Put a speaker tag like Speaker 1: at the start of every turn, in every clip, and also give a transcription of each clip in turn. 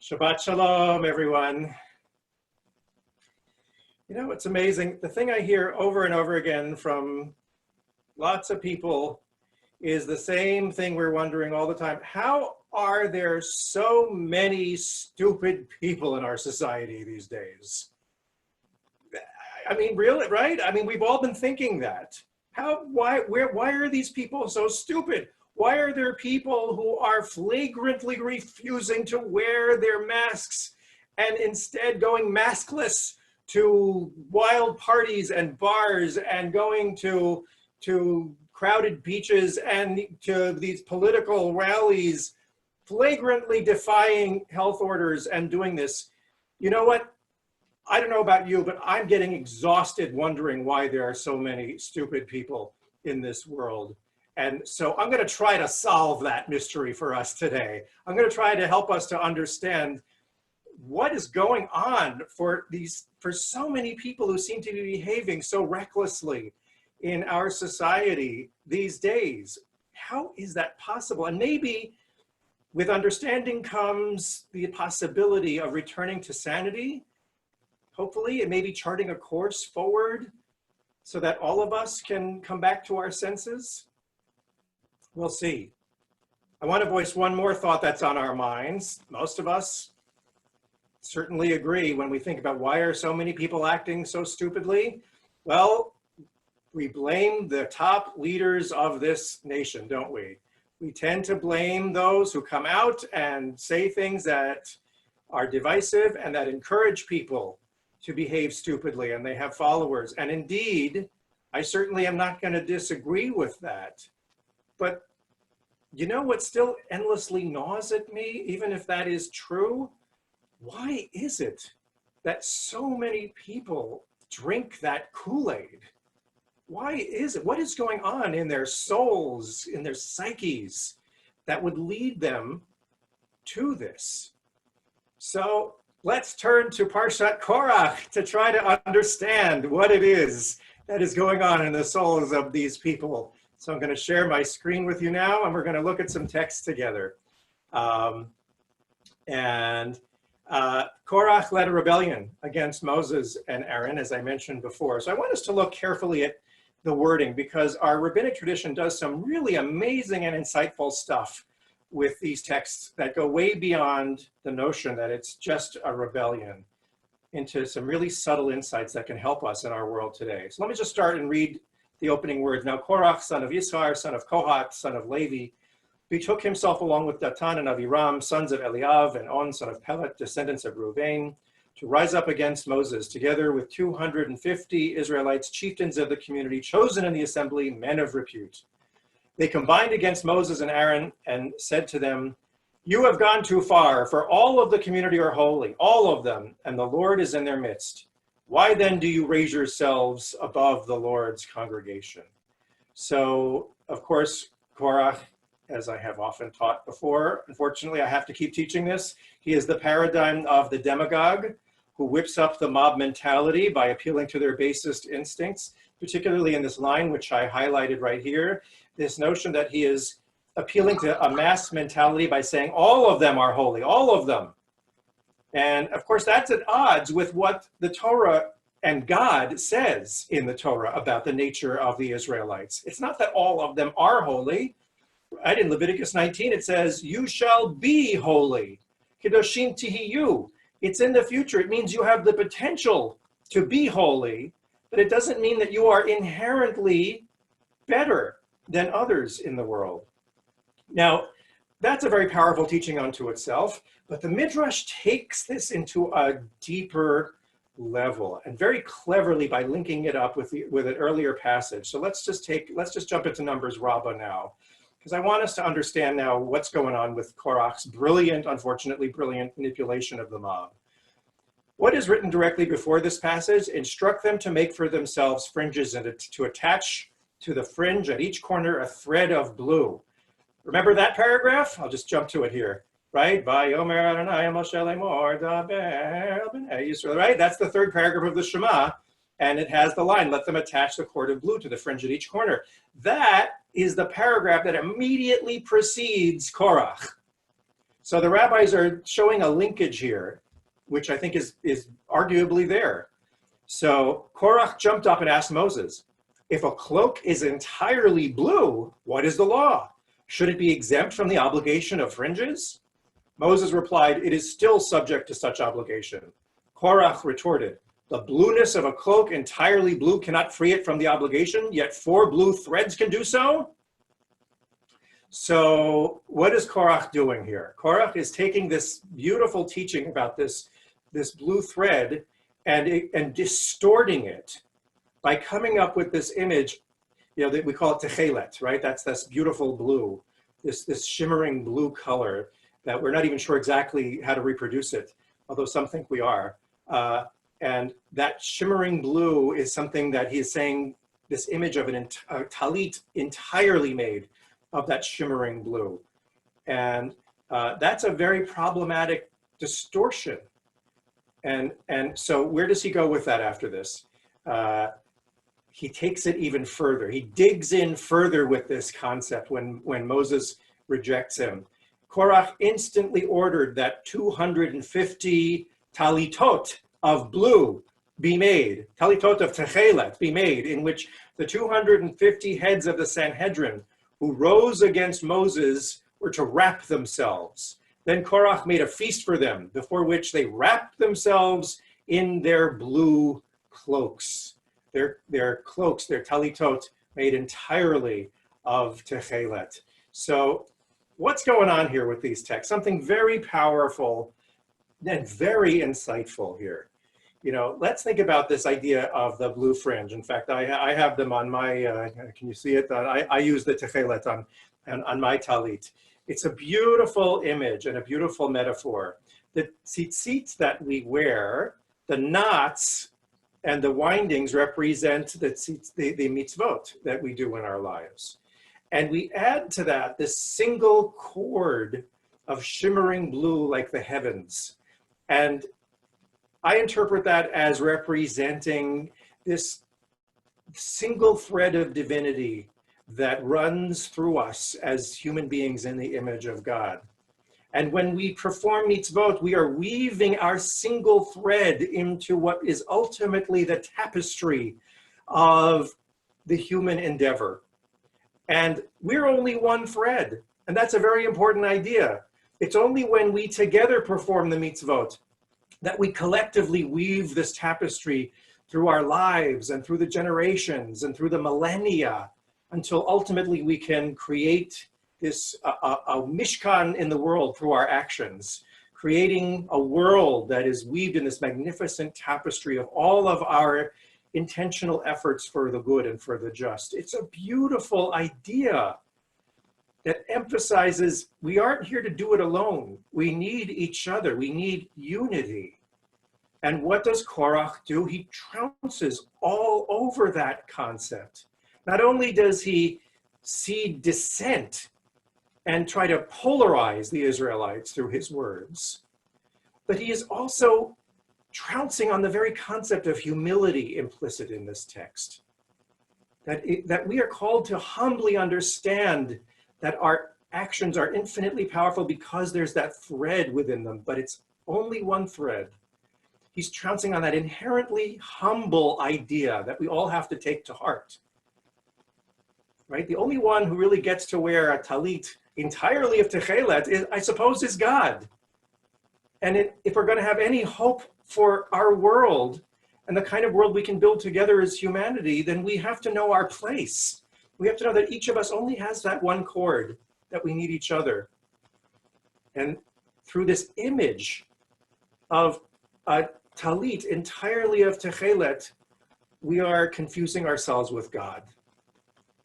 Speaker 1: Shabbat Shalom, everyone. You know, it's amazing. The thing I hear over and over again from lots of people is the same thing we're wondering all the time. How are there so many stupid people in our society these days? I mean, really, right? I mean, we've all been thinking that. Why are these people so stupid? Why are there people who are flagrantly refusing to wear their masks and instead going maskless to wild parties and bars and going to crowded beaches and to these political rallies, flagrantly defying health orders and doing this? You know what? I don't know about you, but I'm getting exhausted wondering why there are so many stupid people in this world. And so I'm going to try to solve that mystery for us today. I'm going to try to help us to understand what is going on for so many people who seem to be behaving so recklessly in our society these days. How is that possible? And maybe with understanding comes the possibility of returning to sanity. Hopefully, it may be charting a course forward so that all of us can come back to our senses. We'll see. I want to voice one more thought that's on our minds. Most of us certainly agree when we think about why are so many people acting so stupidly. Well, we blame the top leaders of this nation, don't we? We tend to blame those who come out and say things that are divisive and that encourage people to behave stupidly, and they have followers. And indeed, I certainly am not going to disagree with that. But you know what still endlessly gnaws at me, even if that is true? Why is it that so many people drink that Kool-Aid? Why is it? What is going on in their souls, in their psyches, that would lead them to this? So let's turn to Parshat Korach to try to understand what it is that is going on in the souls of these people. So I'm going to share my screen with you now, and we're going to look at some text together. Korach led a rebellion against Moses and Aaron, as I mentioned before. So I want us to look carefully at the wording, because our rabbinic tradition does some really amazing and insightful stuff with these texts that go way beyond the notion that it's just a rebellion into some really subtle insights that can help us in our world today. So let me just start and read the opening words. Now Korach, son of Yisrael, son of Kohat, son of Levi, betook himself along with Datan and Aviram, sons of Eliav, and On, son of Pelet, descendants of Reuven, to rise up against Moses, together with 250 Israelites, chieftains of the community, chosen in the assembly, men of repute. They combined against Moses and Aaron and said to them, "You have gone too far, for all of the community are holy, all of them, and the Lord is in their midst. Why then do you raise yourselves above the Lord's congregation?" So, of course, Korach, as I have often taught before, unfortunately, I have to keep teaching this. He is the paradigm of the demagogue who whips up the mob mentality by appealing to their basest instincts, particularly in this line, which I highlighted right here, this notion that he is appealing to a mass mentality by saying all of them are holy, all of them. And of course, that's at odds with what the Torah and God says in the Torah about the nature of the Israelites. It's not that all of them are holy. Right? In Leviticus 19, it says, "You shall be holy. Kedoshim tihiyu." It's in the future. It means you have the potential to be holy, but it doesn't mean that you are inherently better than others in the world. Now, that's a very powerful teaching unto itself, but the Midrash takes this into a deeper level, and very cleverly by linking it up with an earlier passage. So let's just jump into Numbers Rabbah now, because I want us to understand now what's going on with Korach's unfortunately brilliant manipulation of the mob. What is written directly before this passage? Instruct them to make for themselves fringes and to attach to the fringe at each corner a thread of blue. Remember that paragraph? I'll just jump to it here, right? Right? That's the third paragraph of the Shema, and it has the line, "Let them attach the cord of blue to the fringe at each corner." That is the paragraph that immediately precedes Korach. So the rabbis are showing a linkage here, which I think is arguably there. So Korach jumped up and asked Moses, if a cloak is entirely blue, what is the law? Should it be exempt from the obligation of fringes? Moses replied, it is still subject to such obligation. Korach retorted, the blueness of a cloak entirely blue cannot free it from the obligation, yet 4 blue threads can do so? So what is Korach doing here? Korach is taking this beautiful teaching about this blue thread and distorting it by coming up with this image, that we call it techelet, right? That's this beautiful blue, this shimmering blue color that we're not even sure exactly how to reproduce it, although some think we are. And that shimmering blue is something that he is saying, this image of a talit entirely made of that shimmering blue. And that's a very problematic distortion. And so where does he go with that after this? He takes it even further. He digs in further with this concept when Moses rejects him. Korach instantly ordered that 250 talitot of blue be made, talitot of techelet be made, in which the 250 heads of the Sanhedrin who rose against Moses were to wrap themselves. Then Korach made a feast for them, before which they wrapped themselves in their blue cloaks. Their cloaks, their talitot, made entirely of techelet. So what's going on here with these texts? Something very powerful and very insightful here. Let's think about this idea of the blue fringe. In fact, I have them on my, can you see it? I use the techelet on my talit. It's a beautiful image and a beautiful metaphor. The tzitzit that we wear, the knots and the windings represent the mitzvot that we do in our lives. And we add to that this single cord of shimmering blue like the heavens. And I interpret that as representing this single thread of divinity that runs through us as human beings in the image of God. And when we perform mitzvot, we are weaving our single thread into what is ultimately the tapestry of the human endeavor. And we're only one thread. And that's a very important idea. It's only when we together perform the mitzvot that we collectively weave this tapestry through our lives and through the generations and through the millennia, until ultimately we can create this a mishkan in the world through our actions, creating a world that is weaved in this magnificent tapestry of all of our intentional efforts for the good and for the just. It's a beautiful idea that emphasizes we aren't here to do it alone. We need each other. We need unity. And what does Korach do? He trounces all over that concept. Not only does he seed dissent and try to polarize the Israelites through his words, but he is also trouncing on the very concept of humility implicit in this text. That we are called to humbly understand that our actions are infinitely powerful because there's that thread within them, but it's only one thread. He's trouncing on that inherently humble idea that we all have to take to heart. Right? The only one who really gets to wear a talit entirely of techelet, I suppose, is God. And if we're going to have any hope for our world and the kind of world we can build together as humanity, then we have to know our place. We have to know that each of us only has that one cord, that we need each other. And through this image of a talit entirely of techelet, we are confusing ourselves with God.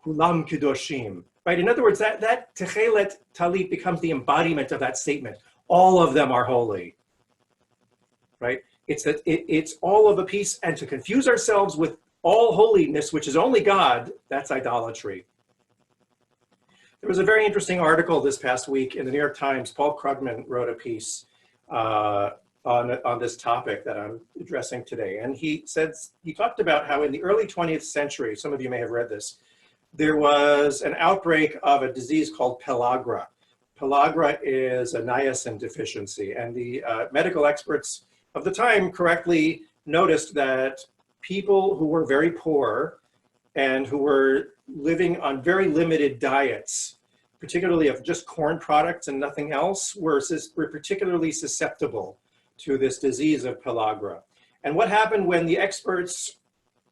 Speaker 1: Kulam kedoshim. Right? In other words, that techelet talit becomes the embodiment of that statement. All of them are holy. Right? It's all of a piece, and to confuse ourselves with all holiness, which is only God, that's idolatry. There was a very interesting article this past week in the New York Times. Paul Krugman wrote a piece on this topic that I'm addressing today. And he talked about how in the early 20th century, some of you may have read this, there was an outbreak of a disease called pellagra. pellagra is a niacin deficiency. And the medical experts of the time correctly noticed that people who were very poor and who were living on very limited diets, particularly of just corn products and nothing else, were particularly susceptible to this disease of pellagra. And what happened when the experts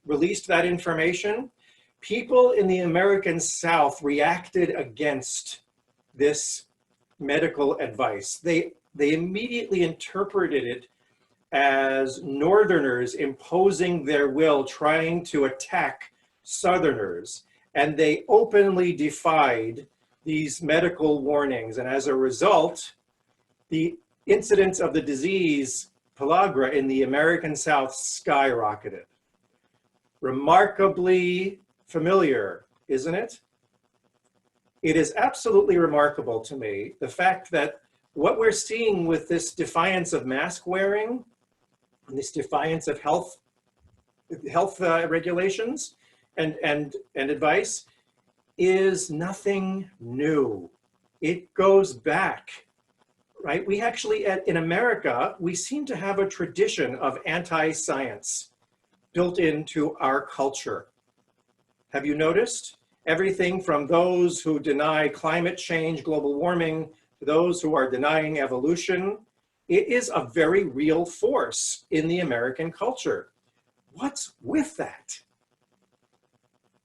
Speaker 1: released that information? People in the American South reacted against this medical advice. They immediately interpreted it as Northerners imposing their will, trying to attack Southerners, and they openly defied these medical warnings. And as a result, the incidence of the disease pellagra in the American South skyrocketed. Remarkably familiar, isn't it? It is absolutely remarkable to me, the fact that what we're seeing with this defiance of mask wearing, and this defiance of health regulations and advice, is nothing new. It goes back, right? We actually, in America, we seem to have a tradition of anti-science built into our culture. Have you noticed? Everything from those who deny climate change, global warming, to those who are denying evolution. It is a very real force in the American culture. What's with that?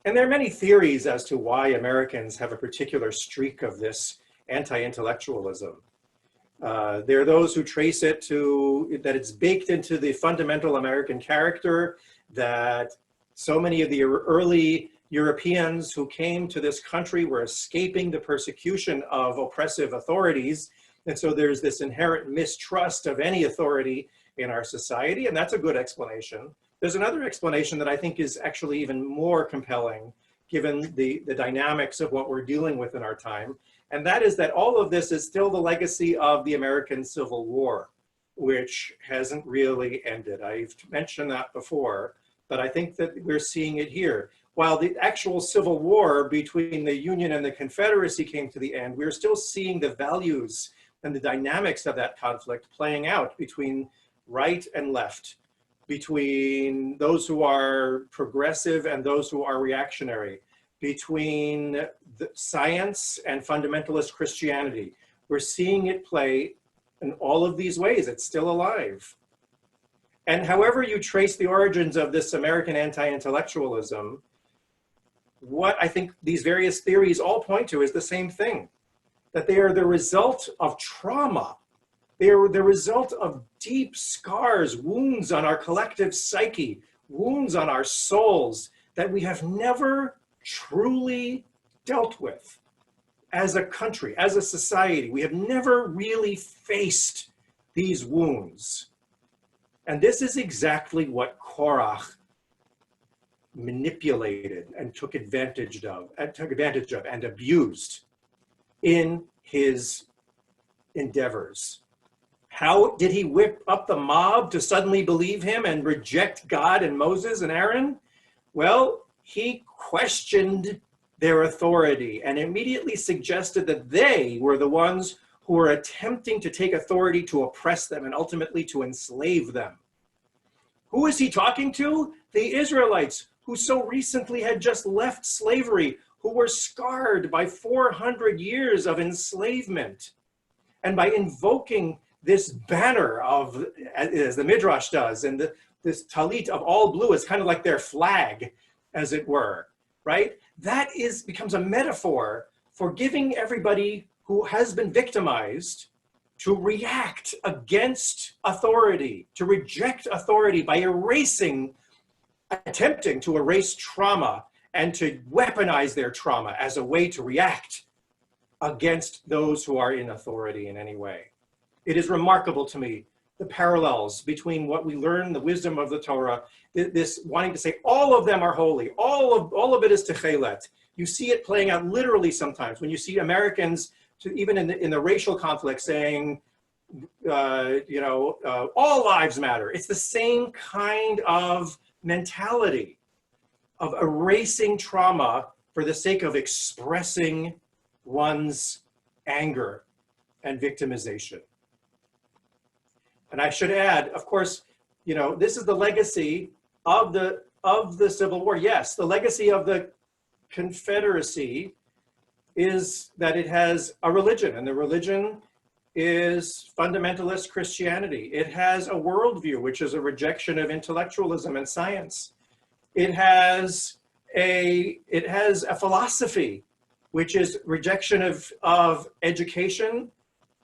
Speaker 1: And there are many theories as to why Americans have a particular streak of this anti-intellectualism. There are those who trace it to that it's baked into the fundamental American character, that so many of the early Europeans who came to this country were escaping the persecution of oppressive authorities. And so there's this inherent mistrust of any authority in our society, and that's a good explanation. There's another explanation that I think is actually even more compelling, given the dynamics of what we're dealing with in our time. And that is that all of this is still the legacy of the American Civil War, which hasn't really ended. I've mentioned that before, but I think that we're seeing it here. While the actual Civil War between the Union and the Confederacy came to the end, we're still seeing the values and the dynamics of that conflict playing out between right and left, between those who are progressive and those who are reactionary, between the science and fundamentalist Christianity. We're seeing it play in all of these ways. It's still alive. And however you trace the origins of this American anti-intellectualism, what I think these various theories all point to is the same thing, that they are the result of trauma. They are the result of deep scars, wounds on our collective psyche, wounds on our souls that we have never truly dealt with as a country, as a society. We have never really faced these wounds. And this is exactly what Korach manipulated and took advantage of and abused in his endeavors. How did he whip up the mob to suddenly believe him and reject God and Moses and Aaron? Well, he questioned their authority and immediately suggested that they were the ones who were attempting to take authority to oppress them and ultimately to enslave them. Who is he talking to? The Israelites, who so recently had just left slavery, who were scarred by 400 years of enslavement. And by invoking this banner of, as the Midrash does, and this talit of all blue is kind of like their flag, as it were, right? That becomes a metaphor for giving everybody who has been victimized to react against authority, to reject authority by attempting to erase trauma and to weaponize their trauma as a way to react against those who are in authority in any way. It is remarkable to me, the parallels between what we learn, the wisdom of the Torah, this wanting to say all of them are holy, all of it is techelet. You see it playing out literally sometimes when you see Americans, even in the racial conflict, saying, all lives matter. It's the same kind of mentality of erasing trauma for the sake of expressing one's anger and victimization. And I should add, of course, this is the legacy of the Civil War. Yes, the legacy of the Confederacy is that it has a religion, and the religion is fundamentalist Christianity. It has a worldview, which is a rejection of intellectualism and science. It has a philosophy, which is rejection of education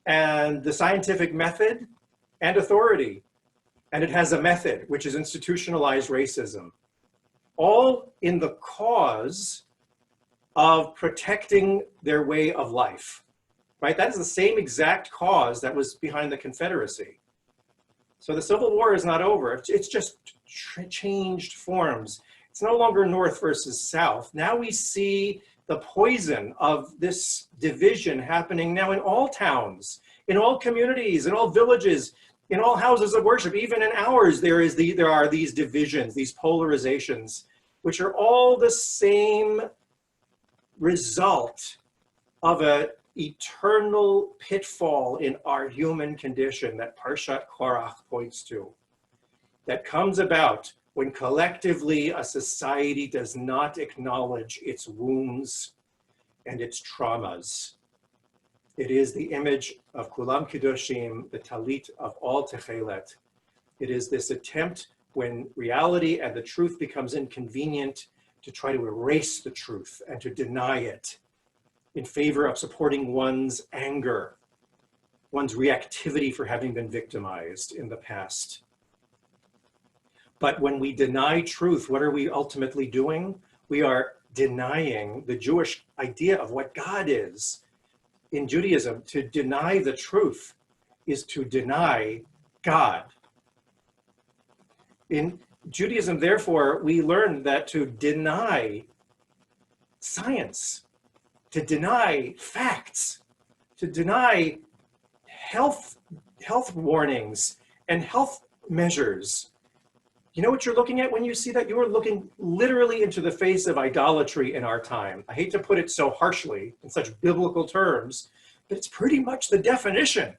Speaker 1: and the scientific method and authority. And it has a method, which is institutionalized racism, all in the cause of protecting their way of life, right? That is the same exact cause that was behind the Confederacy. So the Civil War is not over. It's just changed forms. It's no longer North versus South. Now we see the poison of this division happening now in all towns, in all communities, in all villages, in all houses of worship. Even in ours, there are these divisions, these polarizations, which are all the same result of an eternal pitfall in our human condition that Parshat Korach points to, that comes about when collectively a society does not acknowledge its wounds and its traumas. It is the image of Kulam Kedoshim, the talit of all Techelet. It is this attempt when reality and the truth becomes inconvenient to try to erase the truth and to deny it in favor of supporting one's anger, one's reactivity for having been victimized in the past. But when we deny truth, what are we ultimately doing? We are denying the Jewish idea of what God is. In Judaism, to deny the truth is to deny God. In Judaism, therefore, we learn that to deny science, to deny facts, to deny health warnings and health measures. You know what you're looking at when you see that? You are looking literally into the face of idolatry in our time. I hate to put it so harshly in such biblical terms, but it's pretty much the definition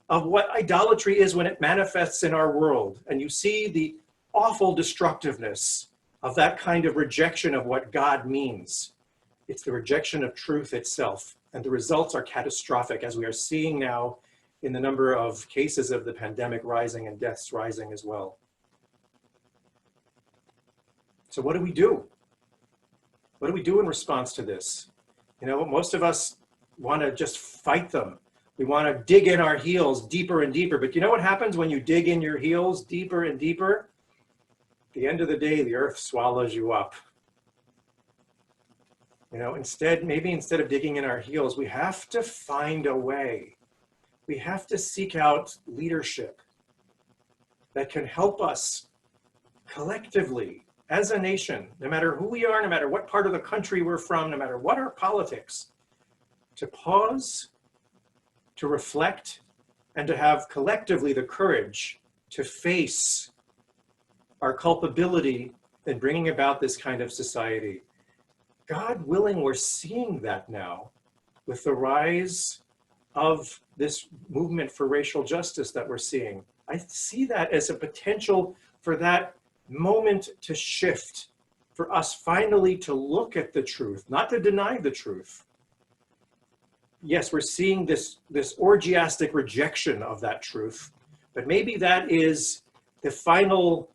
Speaker 1: of what idolatry is when it manifests in our world. And you see the awful destructiveness of that kind of rejection of what God means. It's the rejection of truth itself. And the results are catastrophic, as we are seeing now in the number of cases of the pandemic rising and deaths rising as well. So what do we do? What do we do in response to this? Most of us want to just fight them. We want to dig in our heels deeper and deeper. But you know what happens when you dig in your heels deeper and deeper? At the end of the day, the earth swallows you up. Maybe instead of digging in our heels, we have to find a way. We have to seek out leadership that can help us collectively as a nation, no matter who we are, no matter what part of the country we're from, no matter what our politics, to pause, to reflect, and to have collectively the courage to face our culpability in bringing about this kind of society. God willing, we're seeing that now with the rise of this movement for racial justice that we're seeing. I see that as a potential for that moment to shift, for us finally to look at the truth, not to deny the truth. Yes, we're seeing this orgiastic rejection of that truth, but maybe that is the final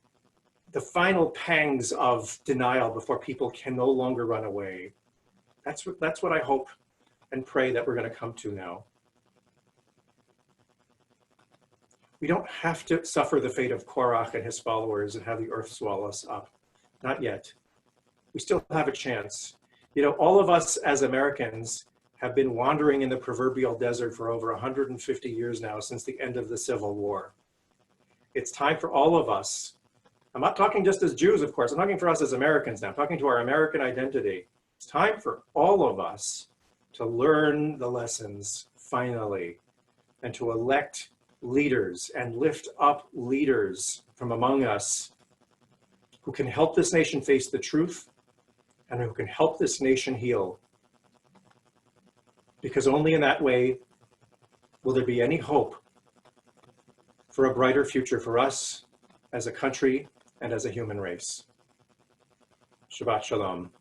Speaker 1: pangs of denial before people can no longer run away. That's what I hope and pray that we're going to come to now. We don't have to suffer the fate of Korach and his followers and have the earth swallow us up. Not yet. We still have a chance. All of us as Americans have been wandering in the proverbial desert for over 150 years now, since the end of the Civil War. It's time for all of us. I'm not talking just as Jews, of course. I'm talking for us as Americans now. I'm talking to our American identity. It's time for all of us to learn the lessons, finally, and to elect leaders and lift up leaders from among us who can help this nation face the truth and who can help this nation heal. Because only in that way will there be any hope for a brighter future for us as a country and as a human race? Shabbat Shalom.